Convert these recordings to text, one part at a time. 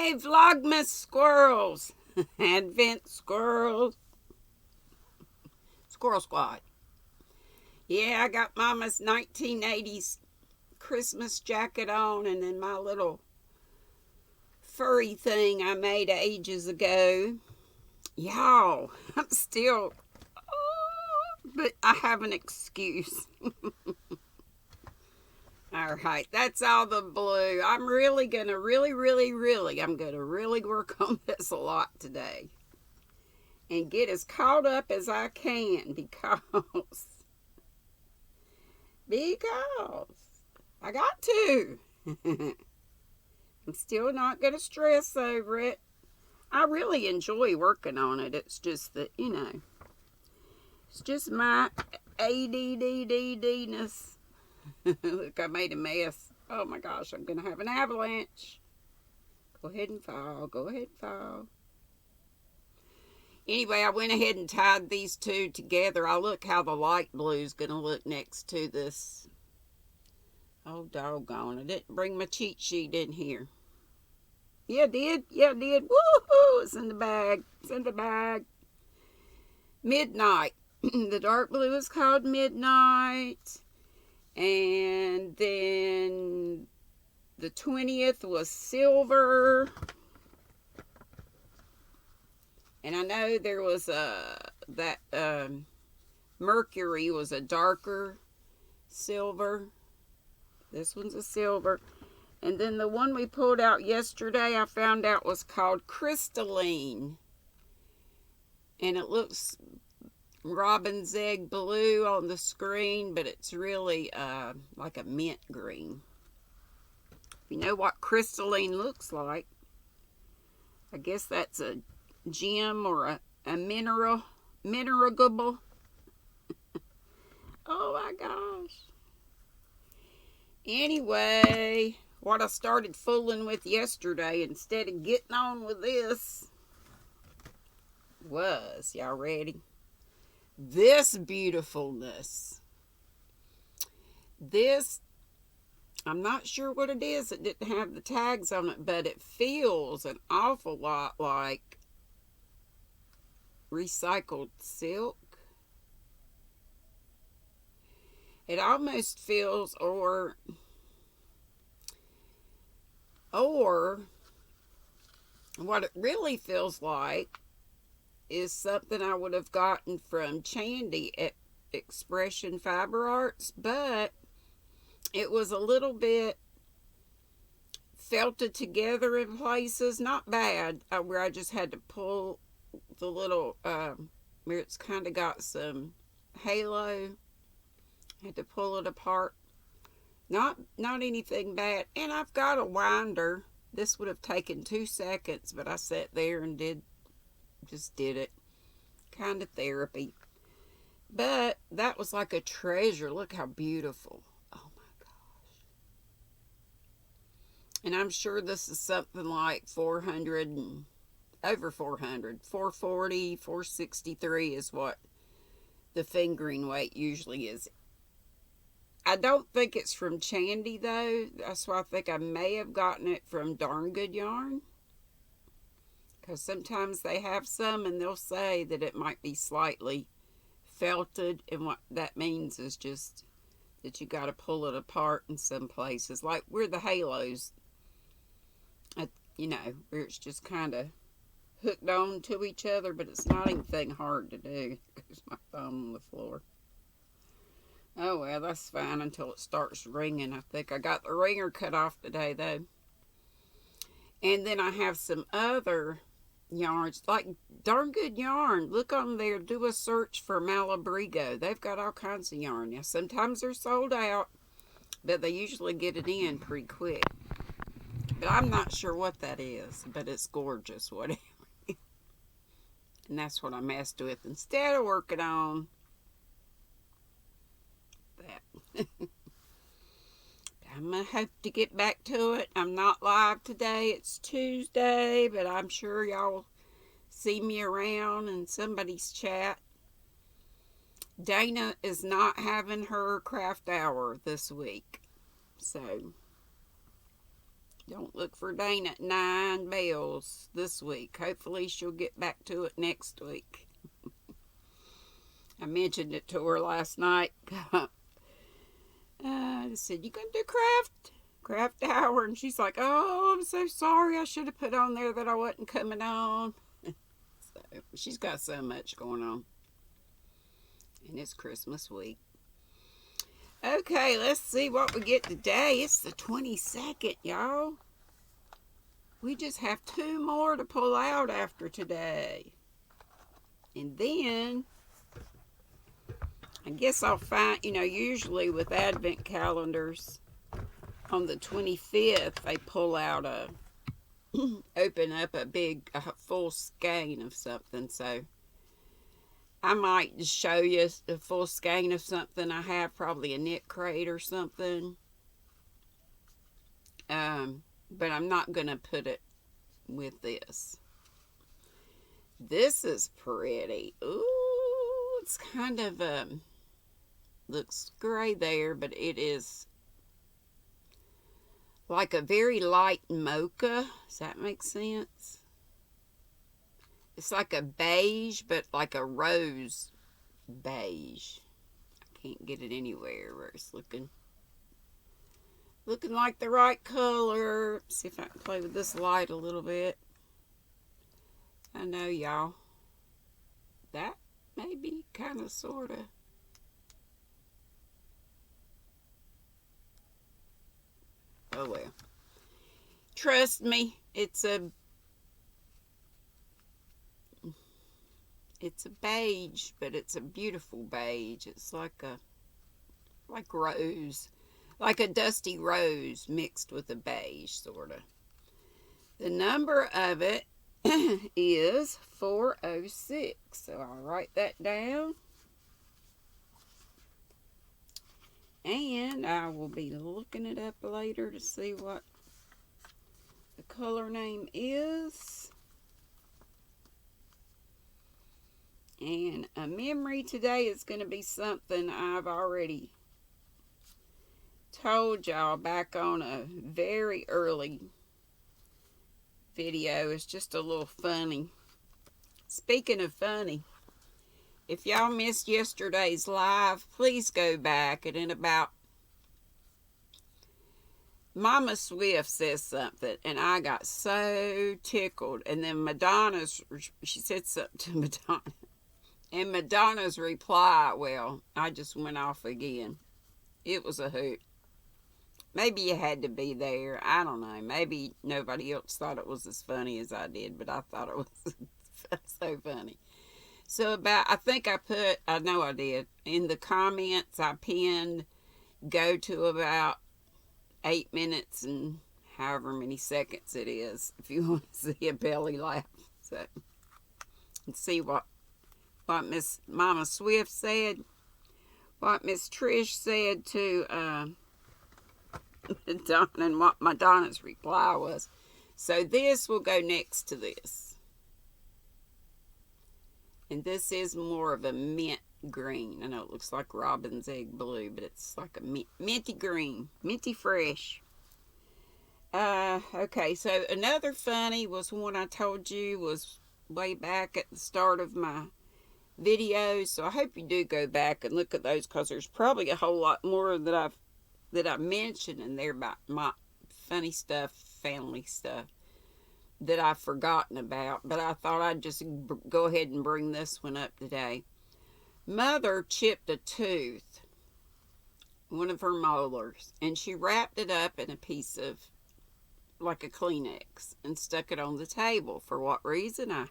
Hey, Vlogmas squirrels. Advent squirrels. Squirrel Squad. Yeah, I got Mama's 1980s Christmas jacket on and then my little furry thing I made ages ago. Y'all, I'm still... but I have an excuse. Alright, that's all the blue. I'm really gonna I'm gonna really work on this a lot today. And get as caught up as I can because I got to. I'm still not gonna stress over it. I really enjoy working on it. It's just that, it's just my ADDDness. Look, I made a mess. Oh my gosh, I'm gonna have an avalanche. Go ahead and fall. Go ahead and fall. Anyway, I went ahead and tied these two together. I'll look how the light blue is going to look next to this. Oh, doggone. I didn't bring my cheat sheet in here. Yeah, I did. Yeah, I did. Woohoo! It's in the bag. It's in the bag. Midnight. The dark blue is called Midnight. And then the 20th was Silver. And I know there was Mercury was a darker silver. This one's a silver. And then the one we pulled out yesterday, I found out was called Crystalline. And it looks robin's egg blue on the screen, but it's really like a mint green. If you know what crystalline looks like, I guess that's a gem or a minerable. Oh my gosh. Anyway, what I started fooling with yesterday instead of getting on with this was, y'all ready? This beautifulness. This, I'm not sure what it is. It didn't have the tags on it, but it feels an awful lot like recycled silk. It almost feels, or what it really feels like is something I would have gotten from Chandy at Expression Fiber Arts, but it was a little bit felted together in places. Not bad, where I just had to pull the little where it's kind of got some halo. Had to pull it apart. Not anything bad. And I've got a winder. This would have taken 2 seconds, but I sat there and just did it. Kind of therapy. But that was like a treasure. Look how beautiful. Oh my gosh. And I'm sure this is something like 400 and over 400. 440, 463 is what the fingering weight usually is. I don't think it's from Chandy though. That's why I think I may have gotten it from Darn Good Yarn. Because sometimes they have some and they'll say that it might be slightly felted. And what that means is just that you got to pull it apart in some places. Like where the halos, where it's just kind of hooked on to each other. But it's not anything hard to do. There's my thumb on the floor. Oh, well, that's fine until it starts ringing. I think I got the ringer cut off today, though. And then I have some other yarns, like Darn Good Yarn. Look on there, do a search for Malabrigo. They've got all kinds of yarn. Now, sometimes they're sold out, but they usually get it in pretty quick. But I'm not sure what that is, but it's gorgeous, whatever. And that's what I messed with instead of working on that. I'm going to hope to get back to it. I'm not live today. It's Tuesday, but I'm sure y'all see me around in somebody's chat. Dana is not having her craft hour this week. So Don't look for Dana at 9 bells this week. Hopefully she'll get back to it next week. I mentioned it to her last night. I said, you gonna do craft hour? And she's like, oh, I'm so sorry. I should have put on there that I wasn't coming on. So she's got so much going on. And it's Christmas week. Okay, let's see what we get today. It's the 22nd, y'all. We just have 2 more to pull out after today. And then, I guess I'll find, usually with advent calendars, on the 25th, they pull out open up a full skein of something. So, I might just show you a full skein of something I have, probably a knit crate or something. But I'm not going to put it with this. This is pretty. Ooh, it's kind of, looks gray there, but it is like a very light mocha. Does that make sense? It's like a beige, but like a rose beige. I can't get it anywhere where it's looking like the right color. Let's see if I can play with this light a little bit. I know, y'all. That may be kind of, sort of. Oh, well. Trust me, it's a beige, but it's a beautiful beige. It's like rose, like a dusty rose mixed with a beige, sort of. The number of it is 406, so I'll write that down. And I will be looking it up later to see what the color name is. And a memory today is going to be something I've already told y'all back on a very early video. It's just a little funny. Speaking of funny, if y'all missed yesterday's live, please go back. And in about, Mama Swift says something, and I got so tickled. And then she said something to Madonna. And Madonna's reply, well, I just went off again. It was a hoot. Maybe you had to be there. I don't know. Maybe nobody else thought it was as funny as I did, but I thought it was so funny. So I know I did. In the comments, I pinned, go to about 8 minutes and however many seconds it is, if you want to see a belly laugh. So, and see what Miss Mama Swift said, what Miss Trish said to Madonna, and what Madonna's reply was. So this will go next to this. And this is more of a mint green. I know it looks like robin's egg blue, but it's like a minty green, minty fresh. Okay, so another funny was one I told you was way back at the start of my videos. So I hope you do go back and look at those, because there's probably a whole lot more that I've mentioned in there about my funny stuff, family stuff that I've forgotten about. But I thought I'd just go ahead and bring this one up today. Mother chipped a tooth, one of her molars, and she wrapped it up in a piece of, like a Kleenex, and stuck it on the table. For what reason? I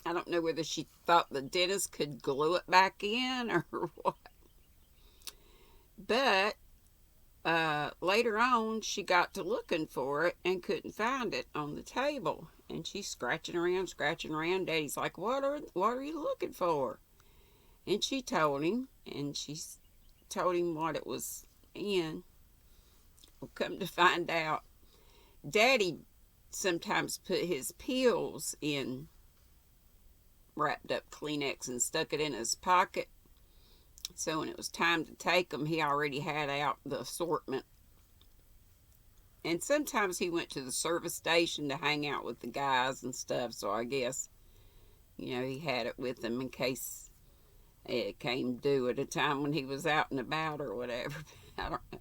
don't know whether she thought the dentist could glue it back in or what. But later on, she got to looking for it and couldn't find it on the table. And she's scratching around. Daddy's like, what are you looking for? And she told him, and she told him what it was in. Well, come to find out, Daddy sometimes put his pills in wrapped up Kleenex and stuck it in his pocket. So when it was time to take them, he already had out the assortment And sometimes he went to the service station to hang out with the guys and stuff. So I guess, he had it with him in case it came due at a time when he was out and about or whatever. I don't know.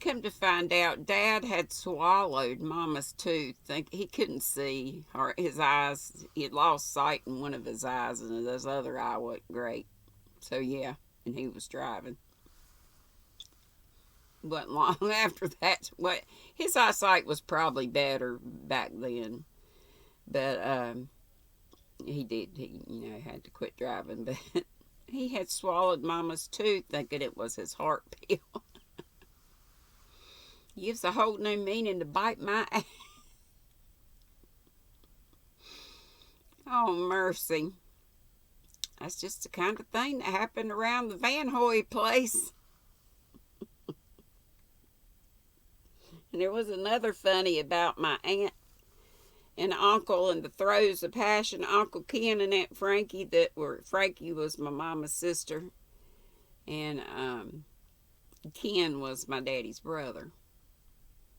Come to find out, Dad had swallowed Mama's tooth. He couldn't see, or his eyes, he had lost sight in one of his eyes, and his other eye wasn't great. So yeah, and he was driving. Wasn't long after that. His eyesight was probably better back then, but he had to quit driving. But he had swallowed Mama's tooth, thinking it was his heart pill. Gives a whole new meaning to bite my ass. Oh, mercy. That's just the kind of thing that happened around the Van Hoy place. And there was another funny about my aunt and uncle and the throes of passion. Uncle Ken and Aunt Frankie Frankie was my mama's sister. And Ken was my daddy's brother.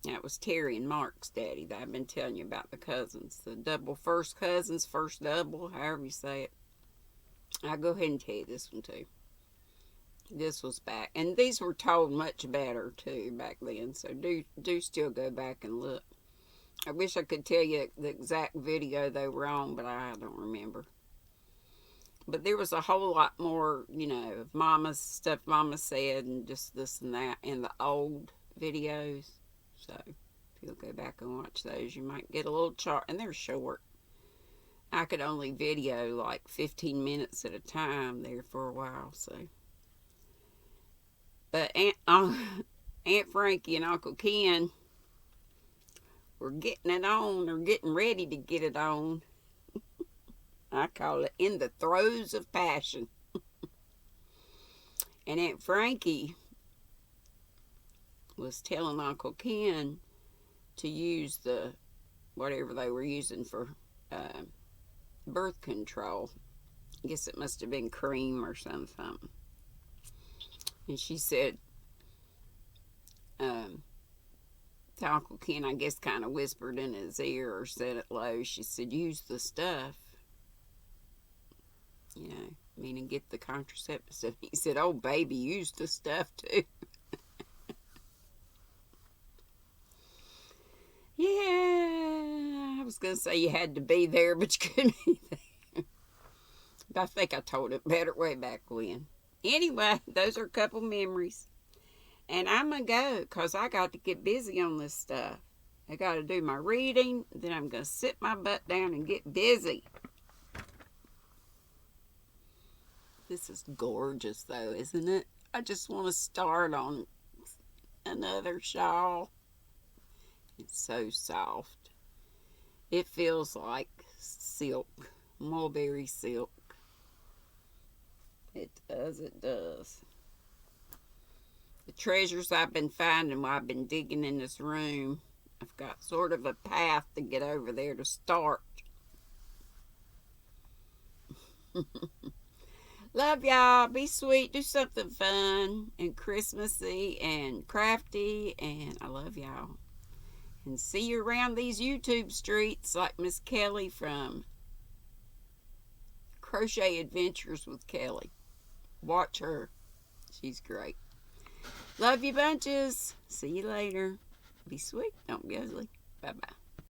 That was Terry and Mark's daddy that I've been telling you about, the cousins. The double first cousins, first double, however you say it. I'll go ahead and tell you this one too. This was back. And these were told much better too back then. So do still go back and look. I wish I could tell you the exact video they were on, but I don't remember. But there was a whole lot more, of Mama's stuff Mama said and just this and that in the old videos. So, if you'll go back and watch those, you might get a little chart. And they're short. I could only video like 15 minutes at a time there for a while, so. But Aunt Frankie and Uncle Ken were getting it on, or getting ready to get it on. I call it in the throes of passion. And Aunt Frankie was telling Uncle Ken to use whatever they were using for birth control. I guess it must have been cream or something. And she said, to Uncle Ken, I guess kind of whispered in his ear or said it low. She said, use the stuff. Meaning get the contraceptives. He said, oh, baby, use the stuff too. Yeah, I was going to say you had to be there, but you couldn't be there. But I think I told it better way back when. Anyway, those are a couple memories. And I'm going to go because I got to get busy on this stuff. I got to do my reading. Then I'm going to sit my butt down and get busy. This is gorgeous, though, isn't it? I just want to start on another shawl. It's so soft. It feels like silk, mulberry silk. It does, it does. The treasures I've been finding while I've been digging in this room, I've got sort of a path to get over there to start. Love y'all. Be sweet. Do something fun and Christmassy and crafty. And I love y'all. And see you around these YouTube streets like Miss Kelly from Crochet Adventures with Kelly. Watch her. She's great. Love you bunches. See you later. Be sweet. Don't be ugly. Bye-bye.